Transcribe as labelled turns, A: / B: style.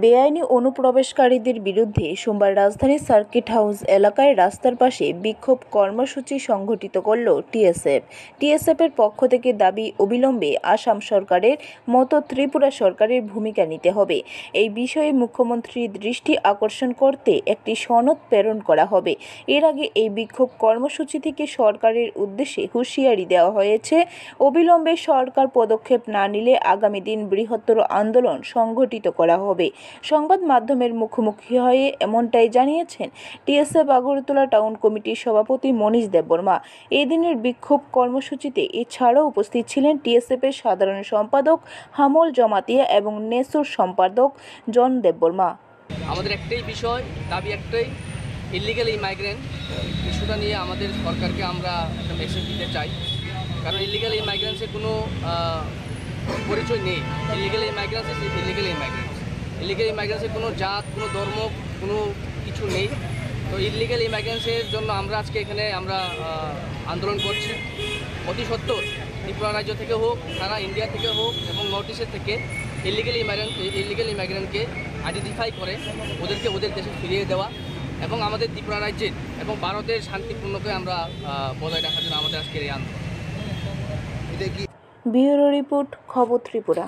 A: বেআইনি অনুপ্রবেশকারীদের বিরুদ্ধে সোমবার রাজধানীর সার্কিট হাউস এলাকায় রাস্তার পাশে বিক্ষোভ কর্মসূচি সংঘটিত করল টিএসএফ। টিএসএফের পক্ষ থেকে দাবি, অবিলম্বে আসাম সরকারের মতো ত্রিপুরা সরকারের ভূমিকা নিতে হবে। এই বিষয়ে মুখ্যমন্ত্রীর দৃষ্টি আকর্ষণ করতে একটি সনদ প্রেরণ করা হবে। এর আগে এই বিক্ষোভ কর্মসূচি থেকে সরকারের উদ্দেশ্যে হুঁশিয়ারি দেওয়া হয়েছে, অবিলম্বে সরকার পদক্ষেপ না নিলে আগামী দিন বৃহত্তর আন্দোলন সংগঠিত করা হবে। সংবাদ মাধ্যমের মুখোমুখি হয়ে এমনটাই জানিয়েছেন টিএসএফ আগরতলা টাউন কমিটির সভাপতি মনীষ দেববর্মা। এই দিনের বিক্ষোভ কর্মসূচিতে এছাড়াও উপস্থিত ছিলেন টিএসএফের সাধারণ সম্পাদক হামল জমাতিয়া এবং নেসুর সম্পাদক জন দেববর্মা।
B: আমাদের একটাই বিষয়, দাবি একটাই, ইলিগাল ইমাইগ্রেন্ট ইস্যুটা নিয়ে আমাদের সরকারকে আমরা একটা মেসেজ দিতে চাই। কারণ ইলিগাল ইমাইগ্রেন্টসের কোনো পরিচয় নেই। ইলিগাল ইমাইগ্রেন্টস ইলিগাল ইমাইগ্রেন্টস ইলিগাল ইমাইগ্রেন্টসের কোনো জাত, কোনো ধর্ম, কোনো কিছু নেই। তো ইলিগাল ইমাইগ্রেন্টসের জন্য আমরা আজকে এখানে আমরা আন্দোলন করছি। অতি সত্বর ত্রিপুরা রাজ্য থেকে হোক, সারা ইন্ডিয়া থেকে হোক এবং নর্থ ইস্টের থেকে ইলিগাল ইমাইগ্রেন্টকে আইডেন্টিফাই করে ওদেরকে ওদের দেশে ফিরিয়ে দেওয়া এবং আমাদের ত্রিপুরা রাজ্যের এবং ভারতের শান্তিপূর্ণকে আমরা বজায় রাখার জন্য আমাদের আজকের এই আন্দোলন।
A: ব্যুরো রিপোর্ট, খবর ত্রিপুরা।